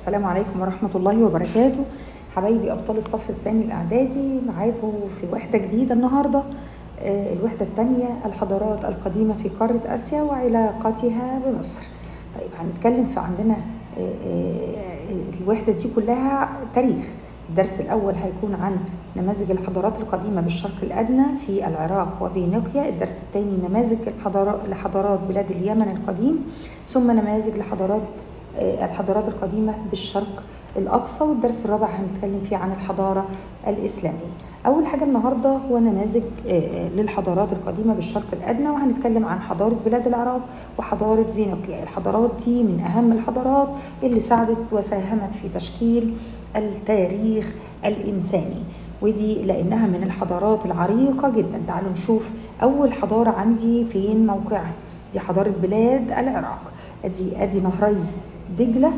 السلام عليكم ورحمة الله وبركاته. حبايبي أبطال الصف الثاني الإعدادي، معاكم في وحدة جديدة النهاردة. الوحدة الثانية، الحضارات القديمة في قارة آسيا وعلاقتها بمصر. طيب هنتكلم في عندنا الوحدة دي كلها تاريخ. الدرس الأول هيكون عن نماذج الحضارات القديمة بالشرق الأدنى في العراق وفينيقيا. الدرس الثاني نماذج لحضارات بلاد اليمن القديم، ثم نماذج الحضارات القديمة بالشرق الأقصى. والدرس الرابع هنتكلم فيه عن الحضارة الإسلامية. أول حاجة النهاردة هو نماذج للحضارات القديمة بالشرق الأدنى، وهنتكلم عن حضارة بلاد العراق وحضارة فينيقيا. الحضارات دي من أهم الحضارات اللي ساعدت وساهمت في تشكيل التاريخ الإنساني، ودي لأنها من الحضارات العريقة جدا. تعالوا نشوف أول حضارة عندي فين موقعها. دي حضارة بلاد العراق. أدي نهري دجلة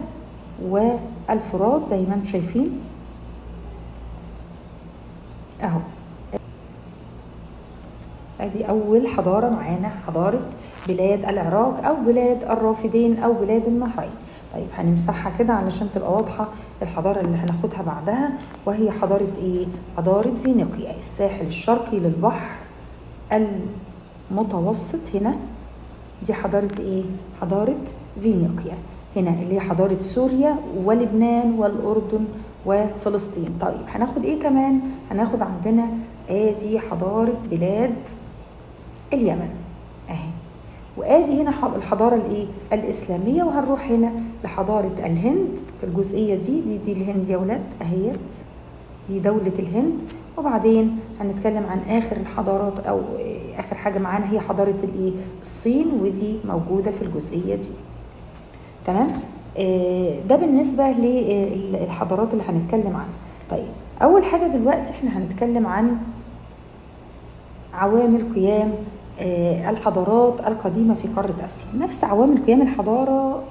والفرات زي ما انتم شايفين اهو. ادي اول حضارة معانا، حضارة بلاد العراق او بلاد الرافدين او بلاد النهرين. طيب هنمسحها كده علشان تبقى واضحة الحضارة اللي هناخدها بعدها، وهي حضارة ايه؟ حضارة فينيقيا، الساحل الشرقي للبحر المتوسط. هنا دي حضارة ايه؟ حضارة فينيقيا. هنا اللي هي حضارة سوريا ولبنان والأردن وفلسطين. طيب هناخد ايه كمان؟ هناخد عندنا ادي حضارة بلاد اليمن اهي، وادي هنا الحضارة الايه؟ الإسلامية. وهنروح هنا لحضارة الهند في الجزئية دي الهند يا ولاد اهيت، دي دولة الهند. وبعدين هنتكلم عن آخر الحضارات أو آخر حاجة معانا هي حضارة الايه؟ الصين، ودي موجودة في الجزئية دي. تمام؟ ده بالنسبة للحضارات اللي هنتكلم عنها. طيب أول حاجة دلوقتي احنا هنتكلم عن عوامل قيام الحضارات القديمة في قارة آسيا. نفس عوامل قيام الحضارة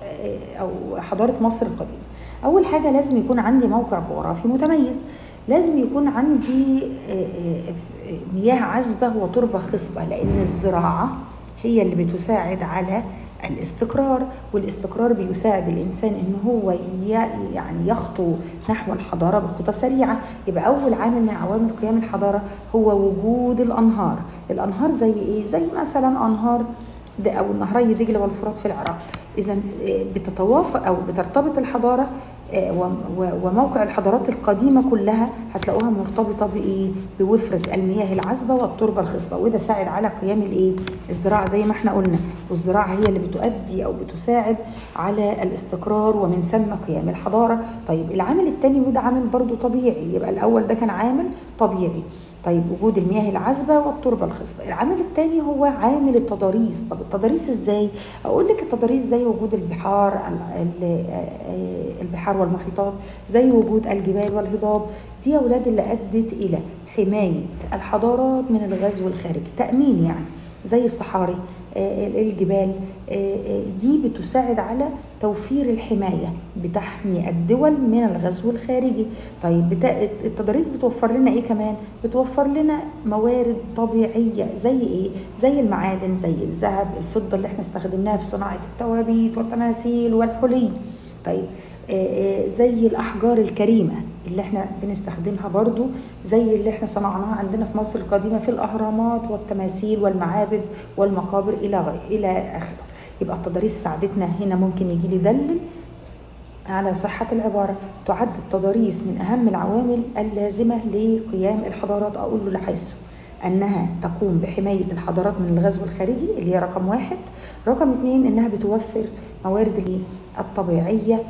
أو حضارة مصر القديمة. أول حاجة لازم يكون عندي موقع جغرافي متميز، لازم يكون عندي مياه عذبة وتربة خصبة، لأن الزراعة هي اللي بتساعد على الاستقرار، والاستقرار بيساعد الإنسان إن هو يعني يخطو نحو الحضارة بخطى سريعة. يبقى أول عامل من عوامل قيام الحضارة هو وجود الأنهار. الأنهار زي إيه؟ زي مثلا أنهار أو نهري دجلة والفرات في العراق. إذا بتتوافق أو بترتبط الحضارة وموقع الحضارات القديمة كلها هتلاقوها مرتبطة بإيه؟ بوفرة المياه العذبة والتربة الخصبة، وده ساعد على قيام الإيه؟ الزراعة زي ما احنا قلنا. والزراعة هي اللي بتؤدي أو بتساعد على الاستقرار ومن ثم قيام الحضارة. طيب العامل الثاني، وده عامل برضو طبيعي، يبقى الأول ده كان عامل طبيعي. طيب وجود المياه العذبة والتربة الخصبة. العامل الثاني هو عامل التضاريس. طب التضاريس ازاي؟ اقول لك التضاريس زي وجود البحار والمحيطات، زي وجود الجبال والهضاب. دي يا اولاد اللي ادت الى حماية الحضارات من الغزو الخارجي، تأمين يعني، زي الصحاري، الجبال دي بتساعد على توفير الحماية، بتحمي الدول من الغزو الخارجي. طيب التضاريس بتوفر لنا ايه كمان؟ بتوفر لنا موارد طبيعية زي ايه؟ زي المعادن، زي الذهب، الفضة اللي احنا استخدمناها في صناعة التوابيت والتماثيل والحلي. طيب زي الأحجار الكريمة اللي احنا بنستخدمها برضو، زي اللي احنا صنعناها عندنا في مصر القديمة في الأهرامات والتماثيل والمعابد والمقابر إلى آخره. يبقى التضاريس ساعدتنا هنا. ممكن يجي لي دلل على صحة العبارة. تعد التضاريس من أهم العوامل اللازمة لقيام الحضارات. أقول له لحيث أنها تقوم بحماية الحضارات من الغزو الخارجي اللي هي رقم 1. رقم 2 أنها بتوفر موارد الطبيعية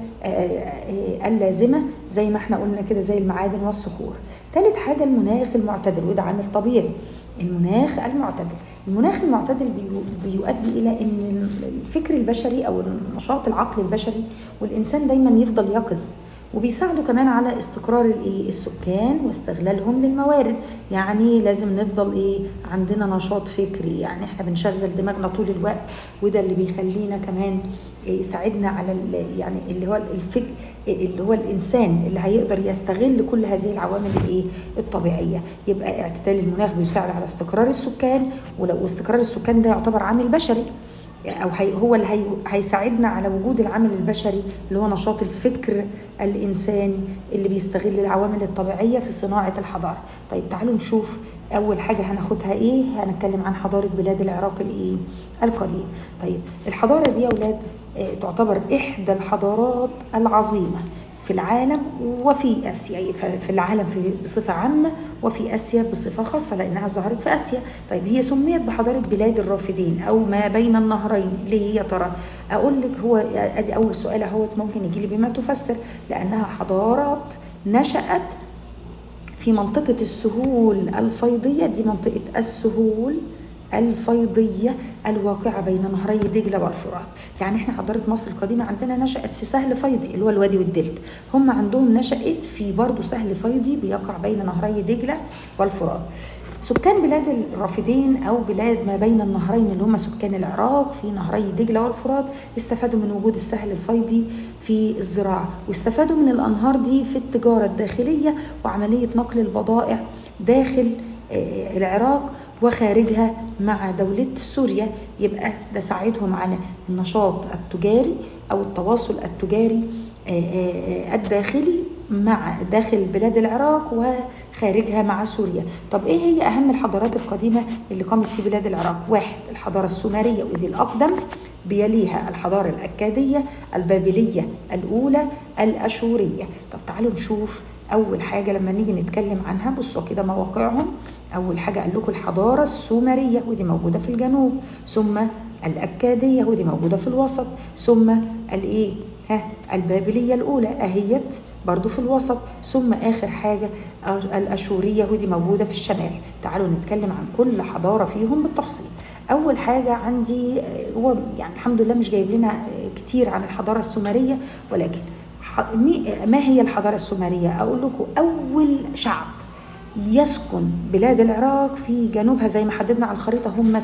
اللازمة زي ما احنا قلنا كده، زي المعادن والصخور. ثالث حاجة المناخ المعتدل، وده عامل طبيعي. المناخ المعتدل بيؤدي إلى أن الفكر البشري أو النشاط العقلي البشري والإنسان دايما يفضل يقظ، وبيساعدوا كمان على استقرار السكان واستغلالهم للموارد. يعني لازم نفضل عندنا نشاط فكري، يعني احنا بنشغل دماغنا طول الوقت، وده اللي بيخلينا كمان يساعدنا على يعني اللي هو الانسان اللي هيقدر يستغل كل هذه العوامل الطبيعيه. يبقى اعتدال المناخ بيساعد على استقرار السكان، ولو استقرار السكان ده يعتبر عامل بشري. أو هو اللي هيساعدنا على وجود العامل البشري اللي هو نشاط الفكر الإنساني اللي بيستغل العوامل الطبيعية في صناعة الحضارة. طيب تعالوا نشوف أول حاجة هناخدها إيه. هنتكلم عن حضارة بلاد العراق القديم. طيب الحضارة دي يا أولاد تعتبر إحدى الحضارات العظيمة في العالم وفي آسيا، في العالم بصفة عامة وفي آسيا بصفة خاصة لأنها ظهرت في آسيا. طيب هي سميت بحضارة بلاد الرافدين أو ما بين النهرين. ليه يا ترى؟ أقول لك، هو أدي أول سؤال اهوت ممكن يجي لي بما تفسر. لأنها حضارات نشأت في منطقة السهول الفيضية. دي منطقة السهول الفيضية الواقعة بين نهري دجلة والفرات. يعني احنا حضارة مصر القديمة عندنا نشأت في سهل فيضي اللي هو الوادي والدلتا، هم عندهم نشأت في برضو سهل فيضي بيقع بين نهري دجلة والفرات. سكان بلاد الرافدين أو بلاد ما بين النهرين اللي هم سكان العراق في نهري دجلة والفرات استفادوا من وجود السهل الفيضي في الزراعة، واستفادوا من الأنهار دي في التجارة الداخلية وعملية نقل البضائع داخل العراق وخارجها مع دولة سوريا. يبقى ده ساعدهم على النشاط التجاري أو التواصل التجاري الداخلي مع داخل بلاد العراق وخارجها مع سوريا. طب ايه هي اهم الحضارات القديمة اللي قامت في بلاد العراق؟ 1 الحضارة السومرية ودي الأقدم، بيليها الحضارة الأكادية، البابلية الأولى، الأشورية. طب تعالوا نشوف أول حاجة لما نيجي نتكلم عنها. بصوا كده مواقعهم. أول حاجة قال لكم الحضارة السومرية ودي موجودة في الجنوب، ثم الأكادية ودي موجودة في الوسط، ثم الإيه؟ البابلية الأولى أهيت برضو في الوسط، ثم آخر حاجة الأشورية ودي موجودة في الشمال. تعالوا نتكلم عن كل حضارة فيهم بالتفصيل. أول حاجة عندي هو يعني الحمد لله مش جايب لنا كتير عن الحضارة السومرية، ولكن ما هي الحضارة السومرية؟ أقول لكم أول شعب يسكن بلاد العراق في جنوبها زي ما حددنا على الخريطة هم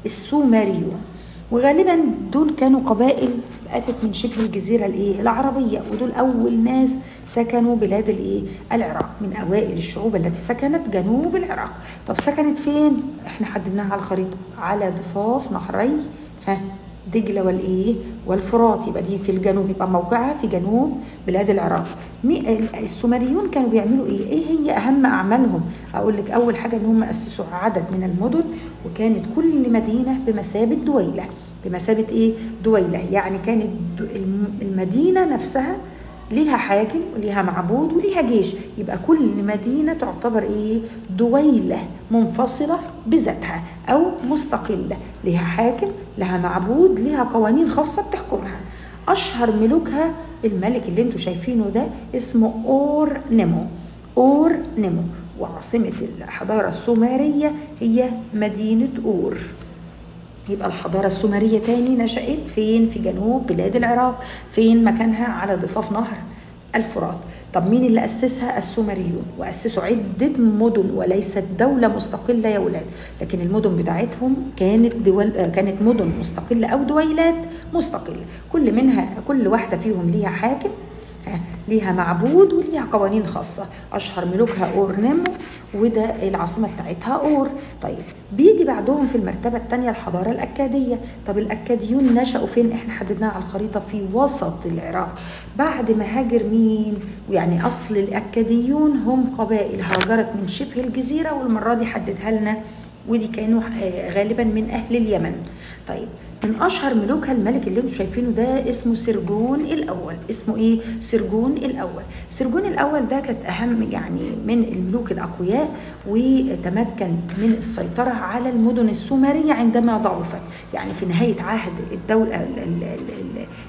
السومريون. وغالبا دول كانوا قبائل أتت من شبه الجزيرة العربية، ودول أول ناس سكنوا بلاد العراق، من أوائل الشعوب التي سكنت جنوب العراق. طب سكنت فين؟ احنا حددناها على الخريطة على ضفاف نهري دجلة والفرات. يبقى دي في الجنوب، يبقى موقعها في جنوب بلاد العراق. السومريون كانوا بيعملوا ايه هي اهم اعمالهم؟ اقول لك اول حاجة ان هم اسسوا عدد من المدن، وكانت كل مدينة بمثابة دويلة. دويلة يعني كانت المدينة نفسها ليها حاكم وليها معبود وليها جيش. يبقى كل مدينة تعتبر دويلة منفصلة بذاتها أو مستقلة، ليها حاكم، لها معبود، ليها قوانين خاصة بتحكمها. أشهر ملوكها الملك اللي انتوا شايفينه ده اسمه أور نمو، وعاصمة الحضارة السومرية هي مدينة أور. يبقى الحضارة السومرية تاني نشأت فين؟ في جنوب بلاد العراق. فين مكانها؟ على ضفاف نهر الفرات. طب مين اللي أسسها؟ السومريون، وأسسوا عدة مدن وليست دولة مستقلة يا ولاد، لكن المدن بتاعتهم كانت مدن مستقلة أو دويلات مستقلة، كل واحدة فيهم ليها حاكم، ليها معبود وليها قوانين خاصة. أشهر ملوكها أور نمو، وده العاصمة بتاعتها أور. طيب بيجي بعدهم في المرتبة الثانية الحضارة الأكادية. طب الأكاديون نشأوا فين؟ احنا حددناها على الخريطة في وسط العراق بعد ما هاجر مين؟ يعني أصل الأكاديون هم قبائل هاجرت من شبه الجزيرة، والمرة دي حددها لنا، ودي كانوا غالبا من أهل اليمن. طيب من أشهر ملوكها الملك اللي انتوا شايفينه ده اسمه سرجون الأول. اسمه سرجون الأول ده كانت أهم يعني من الملوك الأقوياء، وتمكن من السيطرة على المدن السومرية عندما ضعفت. يعني في نهاية عهد الدولة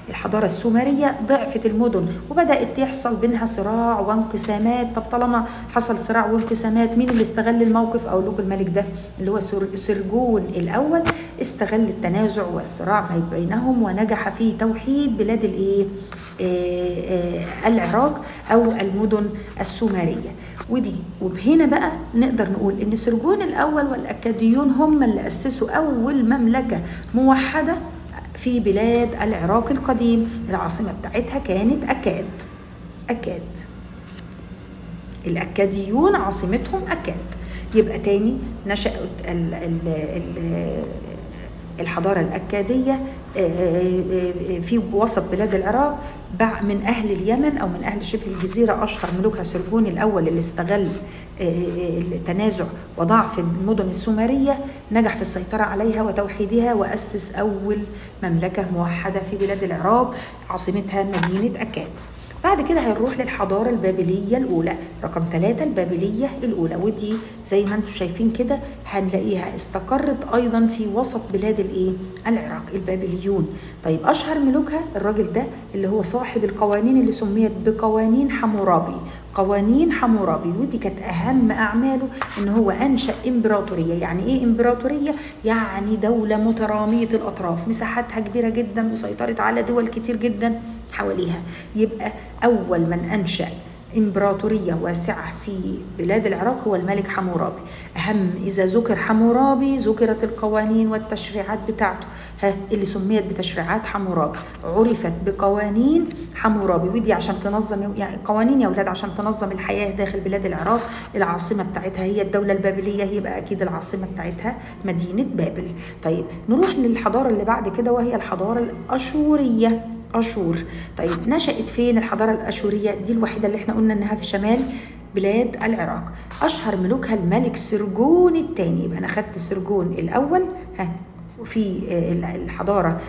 الحضارة السومرية ضعفت المدن وبدأت يحصل بينها صراع وانقسامات. طب طالما حصل صراع وانقسامات، مين اللي استغل الموقف؟ أقول لكم الملك ده اللي هو سرجون الأول استغل التنازع والصراع ما بينهم ونجح في توحيد بلاد العراق أو المدن السومرية. وبهنا بقى نقدر نقول إن سرجون الأول والأكاديون هم اللي أسسوا أول مملكة موحدة في بلاد العراق القديم. العاصمة بتاعتها كانت أكاد. الأكاديون عاصمتهم أكاد. يبقى تاني نشأت الحضارة الأكادية في وسط بلاد العراق من أهل اليمن أو من أهل شبه الجزيرة. أشهر ملوكها سرجون الأول اللي استغل التنازع وضعف المدن السومرية، نجح في السيطرة عليها وتوحيدها، وأسس أول مملكة موحدة في بلاد العراق عاصمتها مدينة أكاد. بعد كده هنروح للحضارة البابلية الأولى رقم 3، البابلية الأولى، ودي زي ما انتم شايفين كده هنلاقيها استقرت أيضا في وسط بلاد العراق، البابليون. طيب أشهر ملوكها الراجل ده اللي هو صاحب القوانين اللي سميت بقوانين حمورابي، قوانين حمورابي، ودي كانت أهم أعماله إن هو أنشأ إمبراطورية. يعني إيه إمبراطورية؟ يعني دولة مترامية الأطراف، مساحتها كبيرة جدا وسيطرت على دول كتير جدا حواليها. يبقى أول من أنشأ إمبراطورية واسعة في بلاد العراق هو الملك حمورابي. أهم إذا ذكر حمورابي ذكرت القوانين والتشريعات بتاعته، اللي سميت بتشريعات حمورابي، عرفت بقوانين حمورابي. ودي عشان تنظم، يعني قوانين يا أولاد عشان تنظم الحياة داخل بلاد العراق. العاصمة بتاعتها هي الدولة البابلية، يبقى أكيد العاصمة بتاعتها مدينة بابل. طيب نروح للحضارة اللي بعد كده وهي الحضارة الأشورية. أشور. طيب نشأت فين الحضارة الأشورية؟ دي الوحيدة اللي احنا قلنا انها في شمال بلاد العراق. أشهر ملوكها الملك سرجون الثاني. يبقى أنا خدت سرجون الأول في الحضارة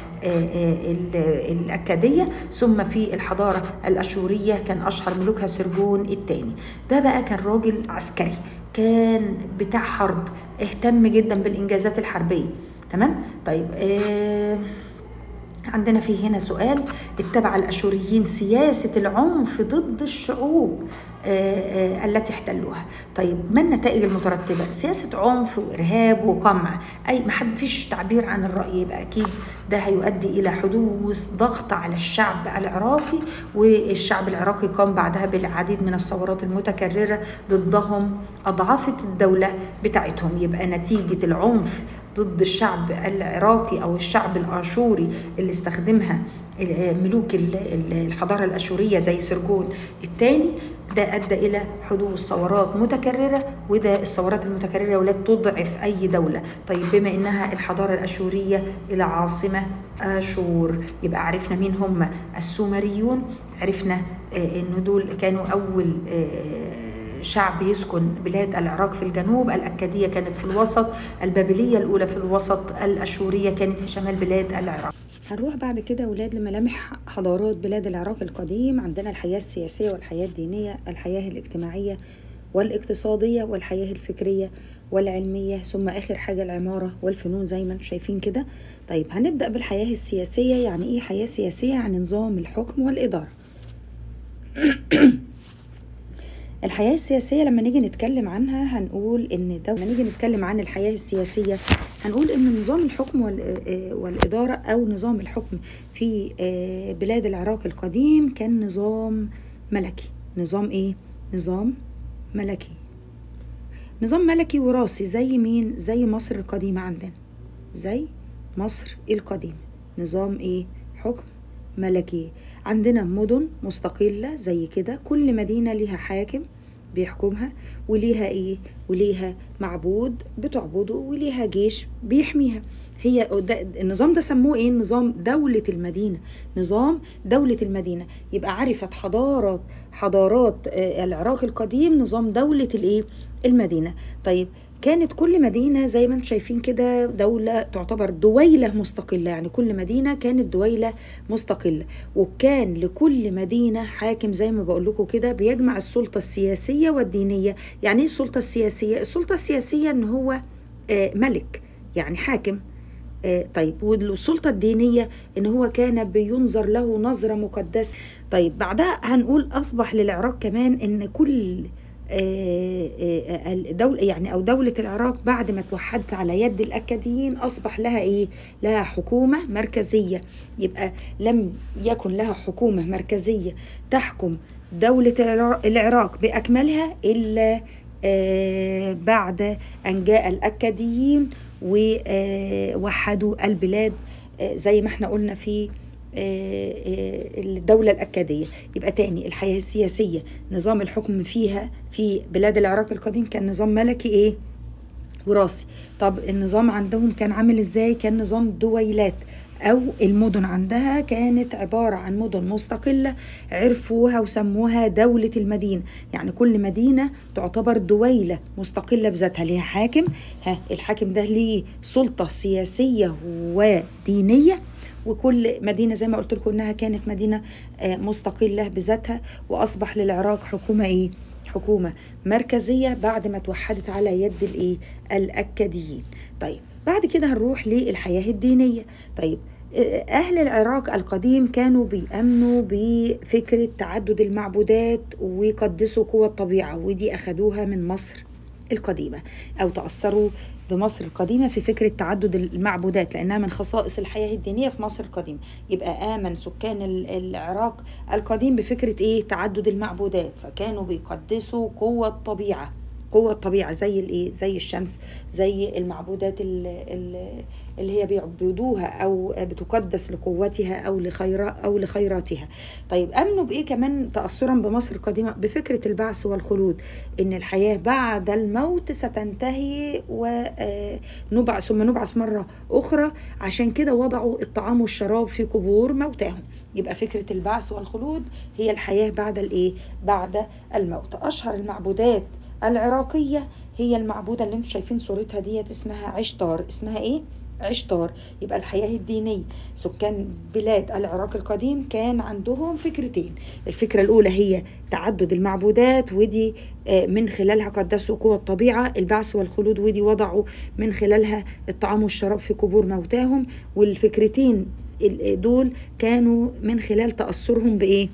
الأكادية، ثم في الحضارة الأشورية كان أشهر ملوكها سرجون الثاني. ده بقى كان راجل عسكري، كان بتاع حرب، اهتم جدا بالإنجازات الحربية. تمام؟ طيب عندنا في هنا سؤال: اتبع الأشوريين سياسة العنف ضد الشعوب التي احتلوها. طيب ما النتائج المترتبة؟ سياسة عنف وإرهاب وقمع، أي ما حد فيش تعبير عن الرأي، يبقى أكيد ده هيؤدي إلى حدوث ضغط على الشعب العراقي، والشعب العراقي قام بعدها بالعديد من الثورات المتكررة ضدهم، أضعفت الدولة بتاعتهم. يبقى نتيجة العنف ضد الشعب العراقي أو الشعب الآشوري اللي استخدمها ملوك الحضارة الأشورية زي سرجون الثاني، ده أدى إلى حدوث ثورات متكررة، وده الثورات المتكررة ولاد تضعف أي دولة. طيب بما إنها الحضارة الأشورية إلى عاصمة آشور، يبقى عرفنا مين هم السومريون، عرفنا إنه دول كانوا أول شعب يسكن بلاد العراق في الجنوب، الأكادية كانت في الوسط، البابلية الأولى في الوسط، الأشورية كانت في شمال بلاد العراق. هنروح بعد كده أولاد لملامح حضارات بلاد العراق القديم. عندنا الحياة السياسية والحياة الدينية، الحياة الاجتماعية والاقتصادية والحياة الفكرية والعلمية، ثم آخر حاجة العمارة والفنون زي ما انتم شايفين كده. طيب هنبدأ بالحياة السياسية. يعني إيه حياة سياسية؟ يعني نظام الحكم والإدارة. الحياة السياسية لما نيجي نتكلم عنها هنقول إن لما نيجي نتكلم عن الحياة السياسية هنقول إن نظام الحكم والإدارة أو نظام الحكم في بلاد العراق القديم كان نظام ملكي. نظام إيه؟ نظام ملكي. نظام ملكي وراثي زي مين؟ زي مصر القديمة عندنا، زي مصر القديمة. نظام إيه؟ حكم ملكي. عندنا مدن مستقلة زي كده، كل مدينة ليها حاكم بيحكمها، وليها ايه؟ وليها معبود بتعبده، وليها جيش بيحميها. هي النظام ده سموه ايه؟ نظام دولة المدينة. نظام دولة المدينة. يبقى عرفت حضارات العراق القديم نظام دولة الايه؟ المدينة. طيب كانت كل مدينة زي ما انتم شايفين كده دولة تعتبر دويلة مستقلة، يعني كل مدينة كانت دويلة مستقلة، وكان لكل مدينة حاكم زي ما بقول لكم كده بيجمع السلطة السياسية والدينية. يعني ايه السلطة السياسية؟ السلطة السياسية ان هو ملك يعني حاكم. طيب والسلطة الدينية ان هو كان بينظر له نظرة مقدسة. طيب بعدها هنقول اصبح للعراق كمان ان كل دولة يعني أو دولة العراق بعد ما توحدت على يد الأكاديين أصبح لها إيه؟ لها حكومة مركزية. يبقى لم يكن لها حكومة مركزية تحكم دولة العراق بأكملها إلا بعد أن جاء الأكاديين ووحدوا البلاد زي ما احنا قلنا في الدولة الأكادية. يبقى تاني الحياة السياسية نظام الحكم فيها في بلاد العراق القديم كان نظام ملكي إيه؟ وراثي. طب النظام عندهم كان عامل ازاي؟ كان نظام دويلات، او المدن عندها كانت عبارة عن مدن مستقلة عرفوها وسموها دولة المدينة. يعني كل مدينة تعتبر دويلة مستقلة بذاتها، ليها حاكم، الحاكم ده ليه سلطة سياسية ودينية. وكل مدينة زي ما قلت لكم انها كانت مدينة مستقلة بذاتها. واصبح للعراق حكومة ايه؟ حكومة مركزية بعد ما توحدت على يد الايه؟ الأكاديين. طيب بعد كده هنروح للحياة الدينية. طيب أهل العراق القديم كانوا بيأمنوا بفكرة تعدد المعبودات ويقدسوا قوى الطبيعة، ودي أخدوها من مصر القديمة، أو تأثروا بمصر القديمة في فكرة تعدد المعبودات، لأنها من خصائص الحياة الدينية في مصر القديمة. يبقى آمن سكان العراق القديم بفكرة إيه؟ تعدد المعبودات، فكانوا بيقدسوا قوة الطبيعة. قوة الطبيعة زي الإيه؟ زي الشمس، زي المعبودات اللي هي بيعبدوها أو بتقدس لقوتها أو لخيراتها. طيب أمنوا بإيه كمان تأثرا بمصر القديمة؟ بفكرة البعث والخلود، إن الحياة بعد الموت ستنتهي ونبعث ثم نبعث مرة أخرى. عشان كده وضعوا الطعام والشراب في قبور موتاهم. يبقى فكرة البعث والخلود هي الحياة بعد الإيه؟ بعد الموت. أشهر المعبودات العراقية هي المعبودة اللي انتم شايفين صورتها ديت، اسمها عشتار. اسمها ايه؟ عشتار. يبقى الحياة الدينية سكان بلاد العراق القديم كان عندهم فكرتين. الفكرة الأولى هي تعدد المعبودات، ودي من خلالها قدسوا قوى الطبيعة. البعث والخلود، ودي وضعوا من خلالها الطعام والشراب في قبور موتاهم. والفكرتين دول كانوا من خلال تأثرهم بإيه؟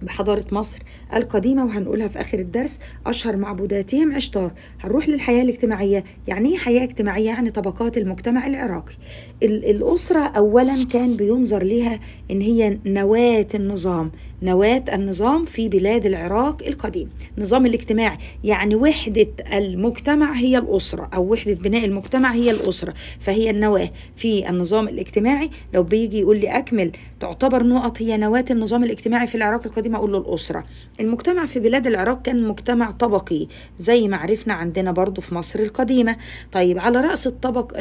بحضارة مصر القديمة، وهنقولها في آخر الدرس. أشهر معبوداتهم عشتار. هنروح للحياة الاجتماعية. يعني إيه حياة اجتماعية؟ يعني طبقات المجتمع العراقي. الأسرة أولا كان بينظر لها إن هي نواة النظام، نواة النظام في بلاد العراق القديم. نظام الاجتماعي يعني وحدة المجتمع هي الأسرة، أو وحدة بناء المجتمع هي الأسرة، فهي النواة في النظام الاجتماعي. لو بيجي يقول لي أكمل تعتبر نقط هي نواة النظام الاجتماعي في العراق القديم، أقول له الأسرة. المجتمع في بلاد العراق كان مجتمع طبقي زي ما عرفنا عندنا برضو في مصر القديمة. طيب على رأس الطبق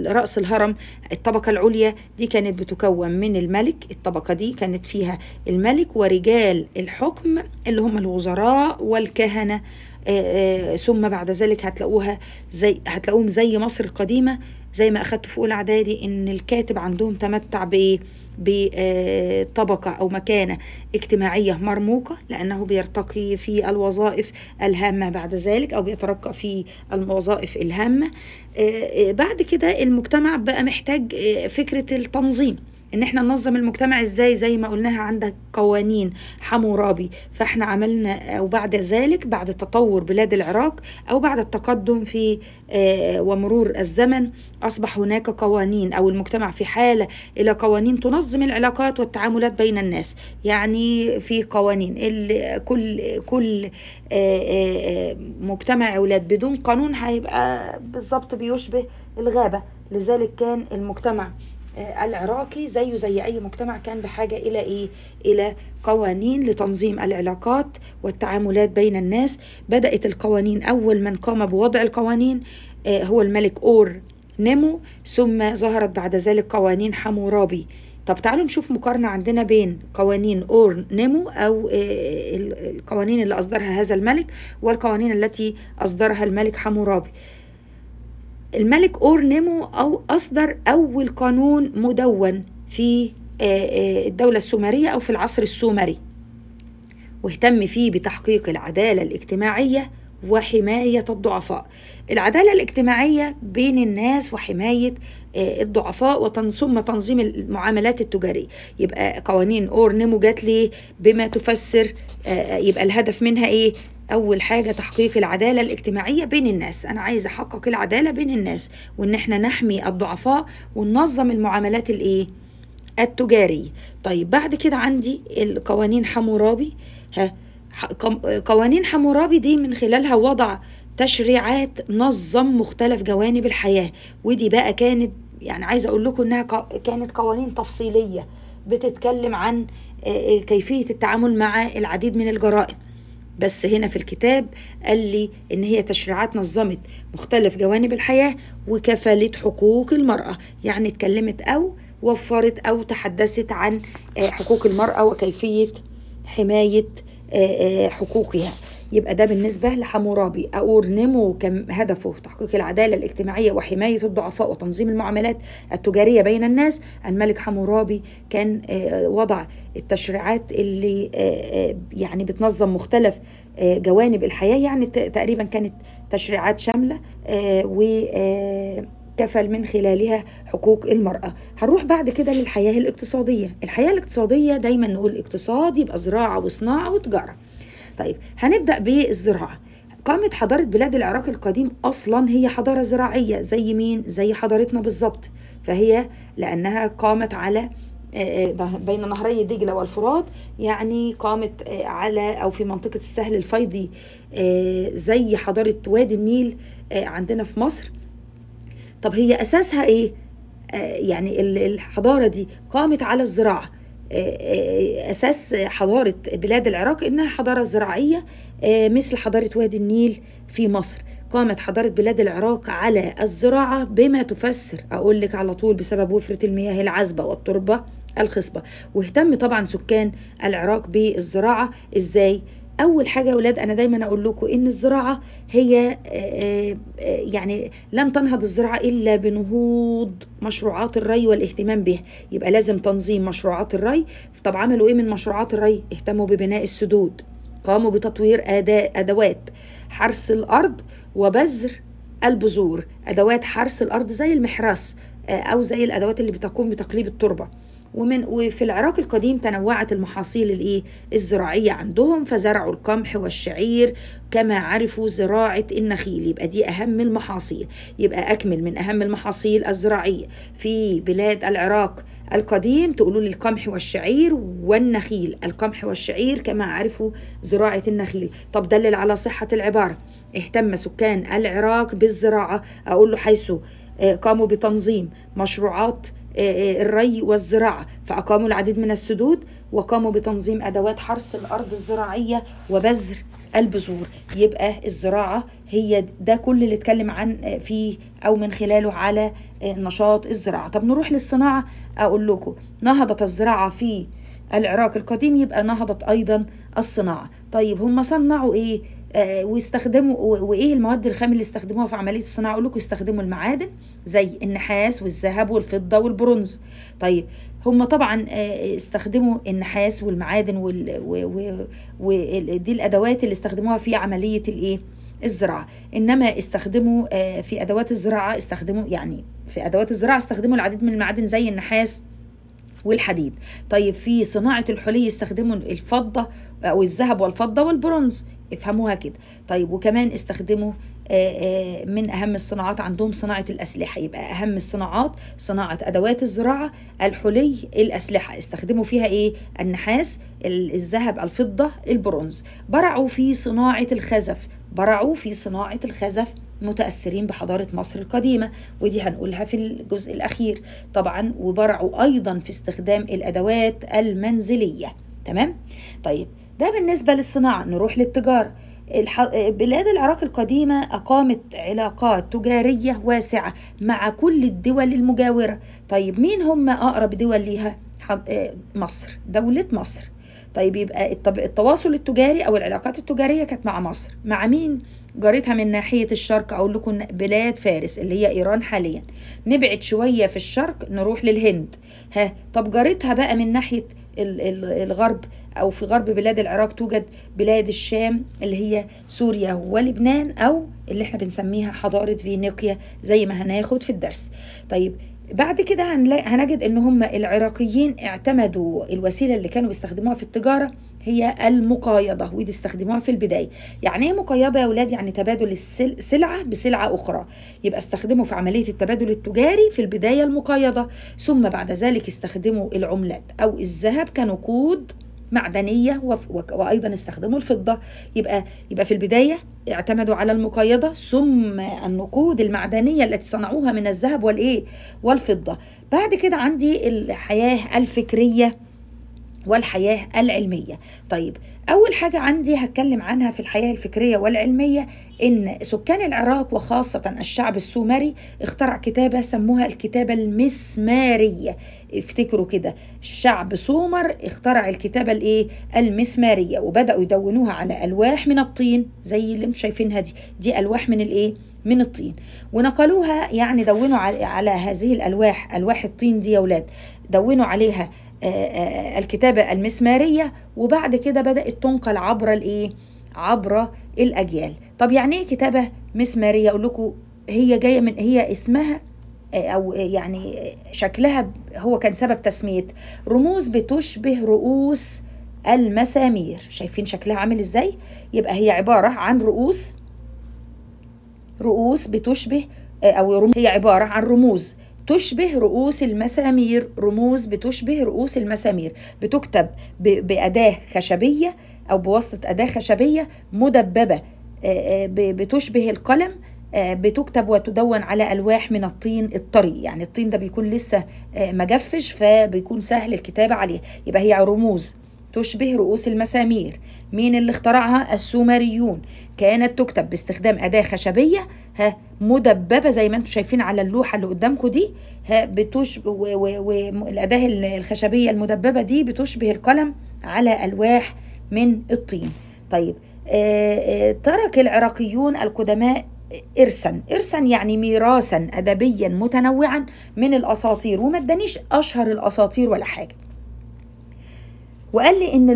رأس الهرم الطبقة العليا دي كانت بتكون من الملك. الطبقة دي كانت فيها الملك ورجال الحكم اللي هم الوزراء والكهنة. ثم بعد ذلك هتلاقوهم زي مصر القديمة، زي ما أخدت في أولى إعدادي إن الكاتب عندهم تمتع بطبقة أو مكانة اجتماعية مرموقة، لأنه بيرتقي في الوظائف الهامة بعد ذلك، أو بيترقى في الوظائف الهامة. بعد كده المجتمع بقى محتاج فكرة التنظيم، ان احنا ننظم المجتمع ازاي؟ زي ما قلناها عندك قوانين حمورابي. فاحنا عملنا، او بعد ذلك بعد تطور بلاد العراق او بعد التقدم في ومرور الزمن، اصبح هناك قوانين، او المجتمع في حالة الى قوانين تنظم العلاقات والتعاملات بين الناس. يعني في قوانين كل مجتمع اولاد بدون قانون هيبقى بالظبط بيشبه الغابة. لذلك كان المجتمع العراقي زيه زي أي مجتمع كان بحاجة إلى إيه؟ إلى قوانين لتنظيم العلاقات والتعاملات بين الناس. بدأت القوانين، أول من قام بوضع القوانين هو الملك أور نيمو، ثم ظهرت بعد ذلك قوانين حمورابي. طب تعالوا نشوف مقارنة عندنا بين قوانين أور نيمو أو القوانين اللي أصدرها هذا الملك والقوانين التي أصدرها الملك حمورابي. الملك أور نيمو أصدر أول قانون مدون في الدولة السومرية أو في العصر السومري، واهتم فيه بتحقيق العدالة الاجتماعية وحماية الضعفاء. العدالة الاجتماعية بين الناس وحماية الضعفاء ثم تنظيم المعاملات التجارية. يبقى قوانين أور نيمو جات لي بما تفسر، يبقى الهدف منها إيه؟ أول حاجة تحقيق العدالة الاجتماعية بين الناس. أنا عايزة أحقق العدالة بين الناس، وإن احنا نحمي الضعفاء وننظم المعاملات الإيه؟ التجارية. طيب بعد كده عندي القوانين حمورابي. قوانين حمورابي دي من خلالها وضع تشريعات نظم مختلف جوانب الحياة، ودي بقى كانت، يعني عايزة أقول لكم إنها كانت قوانين تفصيلية بتتكلم عن كيفية التعامل مع العديد من الجرائم. بس هنا في الكتاب قال لي إن هي تشريعات نظمت مختلف جوانب الحياة وكفلت حقوق المرأة، يعني اتكلمت أو وفرت أو تحدثت عن حقوق المرأة وكيفية حماية حقوقها. يبقى ده بالنسبة لحمورابي. أورنمو كان هدفه تحقيق العدالة الاجتماعية وحماية الضعفاء وتنظيم المعاملات التجارية بين الناس. الملك حمورابي كان وضع التشريعات اللي يعني بتنظم مختلف جوانب الحياة، يعني تقريبا كانت تشريعات شاملة وكفل من خلالها حقوق المرأة. هنروح بعد كده للحياة الاقتصادية. الحياة الاقتصادية دايما نقول اقتصاد يبقى زراعة وصناعة وتجارة. طيب هنبدأ بالزراعة. قامت حضارة بلاد العراق القديم أصلا هي حضارة زراعية زي مين؟ زي حضارتنا بالظبط. فهي لأنها قامت على بين نهري دجلة والفرات، يعني قامت على أو في منطقة السهل الفيضي زي حضارة وادي النيل عندنا في مصر. طب هي أساسها إيه؟ يعني الحضارة دي قامت على الزراعة. أساس حضارة بلاد العراق إنها حضارة زراعية مثل حضارة وادي النيل في مصر. قامت حضارة بلاد العراق على الزراعة بما تفسر أقول لك على طول بسبب وفرة المياه العذبة والتربة الخصبة. واهتم طبعا سكان العراق بالزراعة. إزاي؟ أول حاجة يا ولاد أنا دايما أقول لكم إن الزراعة هي يعني لن تنهض الزراعة إلا بنهوض مشروعات الري والاهتمام به. يبقى لازم تنظيم مشروعات الري. طب عملوا إيه من مشروعات الري؟ اهتموا ببناء السدود، قاموا بتطوير أدوات حرث الأرض وبذر البذور. أدوات حرث الأرض زي المحراث أو زي الأدوات اللي بتقوم بتقليب التربة. وفي العراق القديم تنوعت المحاصيل الزراعية عندهم، فزرعوا القمح والشعير كما عرفوا زراعة النخيل. يبقى دي أهم المحاصيل. يبقى أكمل من أهم المحاصيل الزراعية في بلاد العراق القديم تقولوا لي القمح والشعير والنخيل. القمح والشعير كما عرفوا زراعة النخيل. طب دلل على صحة العبارة. اهتم سكان العراق بالزراعة أقول له حيث قاموا بتنظيم مشروعات الري والزراعة، فأقاموا العديد من السدود وقاموا بتنظيم أدوات حرث الأرض الزراعية وبذر البذور. يبقى الزراعة هي ده كل اللي اتكلم عن فيه أو من خلاله على نشاط الزراعة. طب نروح للصناعة. أقول لكم نهضت الزراعة في العراق القديم يبقى نهضت أيضا الصناعة. طيب هم صنعوا إيه؟ ويستخدموا وايه المواد الخام اللي استخدموها في عمليه الصناعه؟ اقول لكم استخدموا المعادن زي النحاس والذهب والفضه والبرونز. طيب هم طبعا استخدموا النحاس والمعادن ودي الادوات اللي استخدموها في عمليه الزراعه. انما استخدموا في ادوات الزراعه استخدموا العديد من المعادن زي النحاس والحديد. طيب في صناعة الحلي استخدموا الفضة أو الذهب والفضة والبرونز. افهموها كده. طيب وكمان استخدموا من أهم الصناعات عندهم صناعة الأسلحة. يبقى أهم الصناعات صناعة أدوات الزراعة، الحلي، الأسلحة. استخدموا فيها إيه؟ النحاس، الذهب، الفضة، البرونز. برعوا في صناعة الخزف متأثرين بحضارة مصر القديمة، ودي هنقولها في الجزء الأخير طبعا. وبرعوا أيضا في استخدام الأدوات المنزلية. تمام؟ طيب ده بالنسبة للصناعة. نروح للتجارة. بلاد العراق القديمة أقامت علاقات تجارية واسعة مع كل الدول المجاورة. طيب مين هم أقرب دول ليها؟ مصر، دولة مصر. طيب يبقى التواصل التجاري أو العلاقات التجارية كانت مع مصر. مع مين؟ جارتها من ناحية الشرق أقول لكم بلاد فارس اللي هي إيران حاليا. نبعد شوية في الشرق نروح للهند. طب جارتها بقى من ناحية الغرب أو في غرب بلاد العراق توجد بلاد الشام اللي هي سوريا ولبنان أو اللي احنا بنسميها حضارة فينيقيا زي ما هناخد في الدرس. طيب بعد كده هنجد ان هم العراقيين اعتمدوا الوسيلة اللي كانوا بيستخدموها في التجارة هي المقايضة، ودي استخدموها في البداية. يعني ايه مقايضة يا ولاد؟ يعني تبادل السلعة بسلعة أخرى. يبقى استخدموا في عملية التبادل التجاري في البداية المقايضة، ثم بعد ذلك استخدموا العملات أو الذهب كنقود معدنية وأيضا استخدموا الفضة. يبقى في البداية اعتمدوا على المقايضة ثم النقود المعدنية التي صنعوها من الذهب والفضة. بعد كده عندي الحياة الفكرية والحياة العلمية. طيب أول حاجة عندي هتكلم عنها في الحياة الفكرية والعلمية إن سكان العراق وخاصة الشعب السومري اخترع كتابة سموها الكتابة المسمارية. افتكروا كده، الشعب سومر اخترع الكتابة الايه؟ المسمارية، وبدأوا يدونوها على ألواح من الطين زي اللي انتم شايفينها دي ألواح من الايه؟ من الطين، ونقلوها يعني دونوا على هذه الألواح، ألواح الطين دي يا ولاد، دونوا عليها الكتابة المسمارية، وبعد كده بدأت تنقل عبر الايه؟ عبر الأجيال. طب يعني ايه كتابة مسمارية؟ اقول لكم هي جاية من، هي اسمها او يعني شكلها هو كان سبب تسمية رموز بتشبه رؤوس المسامير. شايفين شكلها عامل ازاي؟ يبقى هي عبارة عن رؤوس بتشبه او رموز، هي عبارة عن رموز تشبه رؤوس المسامير، رموز بتشبه رؤوس المسامير، بتكتب بأداة خشبية أو بواسطة أداة خشبية مدببة بتشبه القلم، بتكتب وتدون على ألواح من الطين الطري. يعني الطين ده بيكون لسه مجفش، فبيكون سهل الكتابة عليه. يبقى هي رموز تشبه رؤوس المسامير. مين اللي اخترعها؟ السومريون. كانت تكتب باستخدام أداة خشبية مدببة زي ما انتم شايفين على اللوحة اللي قدامكم دي، والأداة الخشبية المدببة دي بتشبه القلم على ألواح من الطين. طيب ترك العراقيون القدماء إرثا يعني ميراثا أدبيا متنوعا من الأساطير، وما ادانيش أشهر الأساطير ولا حاجة، وقال لي إن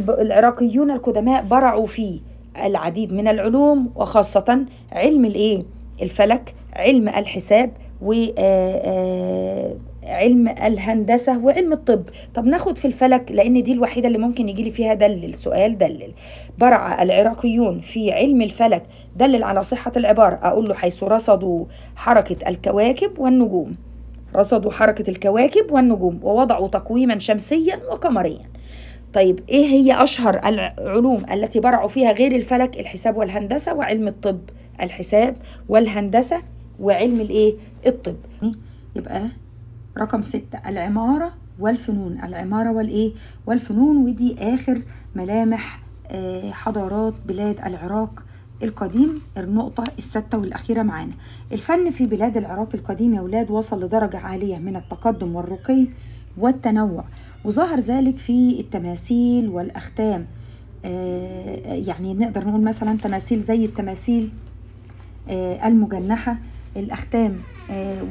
العراقيون القدماء برعوا في العديد من العلوم، وخاصة علم الايه؟ الفلك، علم الحساب، وعلم الهندسة، وعلم الطب. طب ناخد في الفلك لأن دي الوحيدة اللي ممكن يجي لي فيها دلل، سؤال دلل. برع العراقيون في علم الفلك، دلل على صحة العبارة. أقول له حيث رصدوا حركة الكواكب والنجوم، رصدوا حركة الكواكب والنجوم ووضعوا تقويما شمسيا وقمريا. طيب ايه هي اشهر العلوم التي برعوا فيها غير الفلك؟ الحساب والهندسة وعلم الطب، الحساب والهندسة وعلم الايه؟ الطب. يبقى رقم 6 العمارة والفنون، العمارة والايه؟ والفنون. ودي اخر ملامح حضارات بلاد العراق القديم، النقطة الستة والأخيرة معانا. الفن في بلاد العراق القديم يا ولاد وصل لدرجة عالية من التقدم والرقي والتنوع، وظهر ذلك في التماثيل والأختام. يعني نقدر نقول مثلا تماثيل زي التماثيل المجنحة، الأختام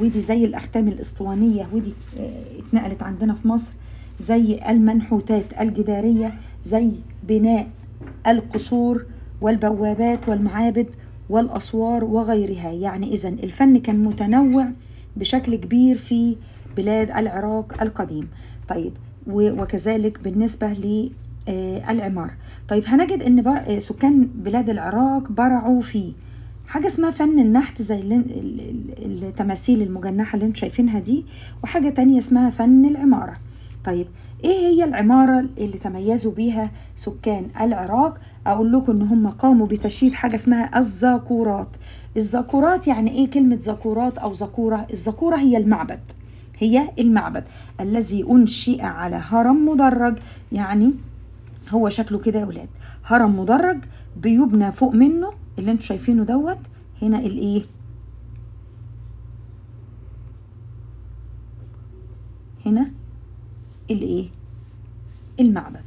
ودي زي الأختام الإسطوانية، ودي اتنقلت عندنا في مصر، زي المنحوتات الجدارية، زي بناء القصور والبوابات والمعابد والأسوار وغيرها. يعني إذن الفن كان متنوع بشكل كبير في بلاد العراق القديم. طيب وكذلك بالنسبة للعمارة. طيب هنجد ان سكان بلاد العراق برعوا في حاجة اسمها فن النحت زي التماثيل المجنحة اللي انتم شايفينها دي، وحاجة تانية اسمها فن العمارة. طيب ايه هي العمارة اللي تميزوا بيها سكان العراق؟ اقول لكم ان هم قاموا بتشييد حاجة اسمها الزاكورات. الزاكورات يعني ايه كلمة زاكورات او زاكورة؟ الزاكورة هي المعبد، هي المعبد الذي أنشئ على هرم مدرج. يعني هو شكله كده يا ولاد، هرم مدرج بيبنى فوق منه اللي انتوا شايفينه دوت. هنا الايه؟ هنا الايه؟ المعبد.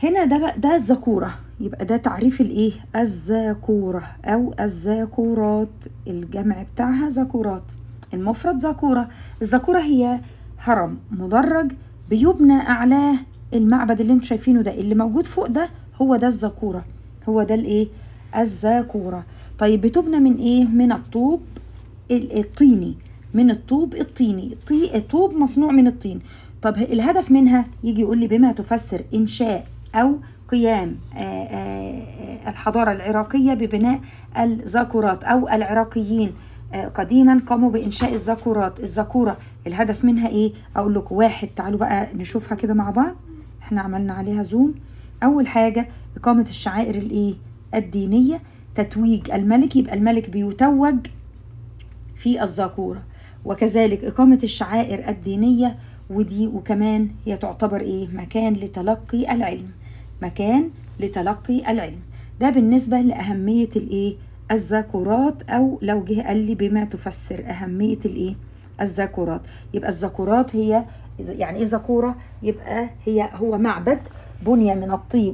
هنا ده الزاكورة. يبقى ده تعريف الايه؟ الزاكورة او الزاكورات، الجمع بتاعها زاكورات، المفرد زاكورة. الزاكورة هي هرم مدرج بيبنى اعلاه المعبد اللي انتوا شايفينه ده، اللي موجود فوق ده هو ده الزاكورة، هو ده الايه؟ الزاكورة. طيب بتبنى من ايه؟ من الطوب الطيني، من الطوب الطيني، الطوب مصنوع من الطين. طب الهدف منها يجي يقول لي بما تفسر إنشاء أو قيام الحضارة العراقية ببناء الزاكورات، أو العراقيين قديما قاموا بإنشاء الزاكورات. الزاكورة الهدف منها إيه؟ أقول لكم واحد، تعالوا بقى نشوفها كده مع بعض، احنا عملنا عليها زوم. أول حاجة إقامة الشعائر الإيه؟ الدينية، تتويج الملك، يبقى الملك بيتوج في الزاكورة، وكذلك إقامة الشعائر الدينية ودي وكمان هي تعتبر ايه؟ مكان لتلقي العلم، مكان لتلقي العلم. ده بالنسبة لأهمية الايه؟ الذاكرات، او لو جه قال لي بما تفسر أهمية الايه؟ الذاكرات. يبقى الذاكرات هي يعني ايه ذاكورة؟ يبقى هو معبد بني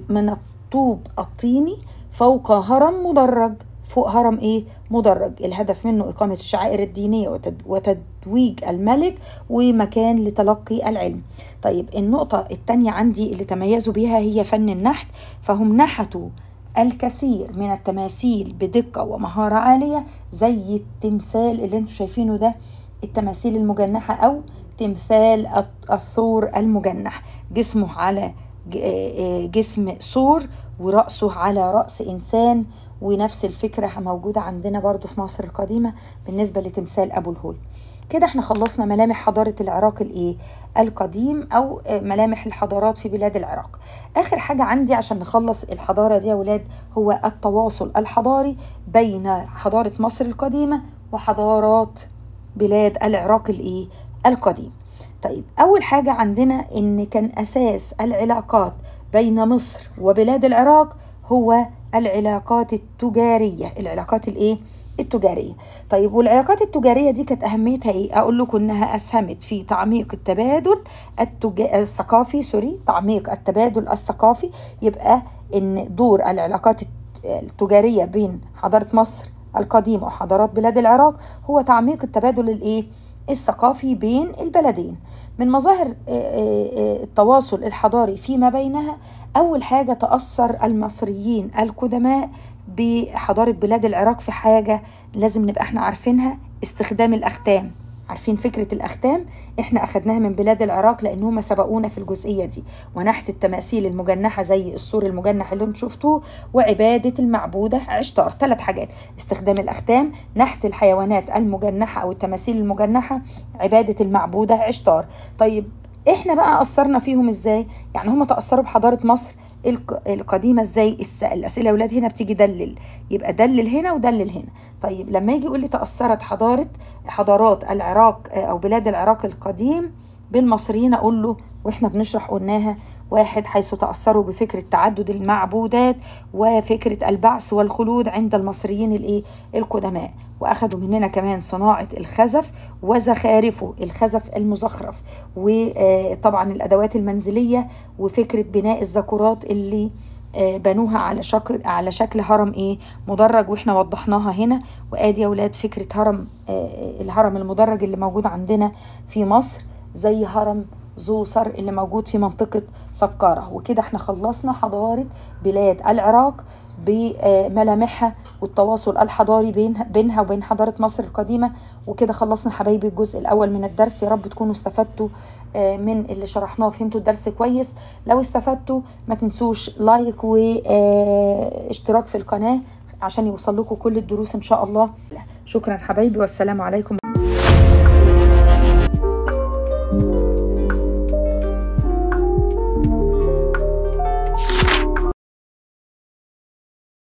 من الطوب الطيني فوق هرم مدرج، فوق هرم ايه؟ مدرج. الهدف منه إقامة الشعائر الدينية وتتويج الملك، ومكان لتلقي العلم. طيب النقطة الثانية عندي اللي تميزوا بها هي فن النحت، فهم نحتوا الكثير من التماثيل بدقة ومهارة عالية، زي التمثال اللي انتم شايفينه ده، التماثيل المجنحة أو تمثال الثور المجنح، جسمه على جسم ثور ورأسه على رأس إنسان. ونفس الفكرة موجودة عندنا برضو في مصر القديمة بالنسبة لتمثال أبو الهول. كده احنا خلصنا ملامح حضارة العراق الايه؟ القديم، أو ملامح الحضارات في بلاد العراق. آخر حاجة عندي عشان نخلص الحضارة دي يا ولاد هو التواصل الحضاري بين حضارة مصر القديمة وحضارات بلاد العراق الايه؟ القديم. طيب أول حاجة عندنا إن كان أساس العلاقات بين مصر وبلاد العراق هو العلاقات التجارية، العلاقات الايه؟ التجارية. طيب والعلاقات التجارية دي كانت أهميتها ايه؟ أقول لكم إنها أسهمت في تعميق التبادل الثقافي، تعميق التبادل الثقافي. يبقى إن دور العلاقات التجارية بين حضارة مصر القديمة وحضارات بلاد العراق هو تعميق التبادل الايه؟ الثقافي بين البلدين. من مظاهر التواصل الحضاري فيما بينها، أول حاجة تأثر المصريين القدماء بحضارة بلاد العراق في حاجة لازم نبقى احنا عارفينها، استخدام الأختام. عارفين فكرة الأختام؟ احنا أخدناها من بلاد العراق لأن هم سبقونا في الجزئية دي. ونحت التماثيل المجنحة زي السور المجنح اللي انتم شفتوه، وعبادة المعبودة عشتار. 3 حاجات: استخدام الأختام، نحت الحيوانات المجنحة أو التماثيل المجنحة، عبادة المعبودة عشتار. طيب احنا بقى أثرنا فيهم ازاي؟ يعني هم تأثروا بحضارة مصر القديمة ازاي؟ الأسئلة يا ولاد هنا بتيجي دلل، يبقى دلل هنا ودلل هنا. طيب لما يجي يقول لي تأثرت حضارات العراق أو بلاد العراق القديم بالمصريين، أقول له وإحنا بنشرح قلناها: 1، حيث تأثروا بفكرة تعدد المعبودات وفكرة البعث والخلود عند المصريين الايه؟ القدماء. وأخذوا مننا كمان صناعة الخزف وزخارفه، الخزف المزخرف، وطبعا الأدوات المنزلية، وفكرة بناء الذكورات اللي بنوها على شكل هرم ايه؟ مدرج، واحنا وضحناها هنا. وادي يا ولاد فكرة الهرم المدرج اللي موجود عندنا في مصر، زي هرم زوسر اللي موجود في منطقة سقارة. وكده احنا خلصنا حضارة بلاد العراق بملامحها والتواصل الحضاري بينها وبين حضارة مصر القديمة. وكده خلصنا حبايبي الجزء الأول من الدرس. يا رب تكونوا استفدتوا من اللي شرحناه وفهمتوا الدرس كويس. لو استفدتوا ما تنسوش لايك واشتراك في القناة عشان يوصل لكم كل الدروس إن شاء الله. شكرا حبايبي، والسلام عليكم.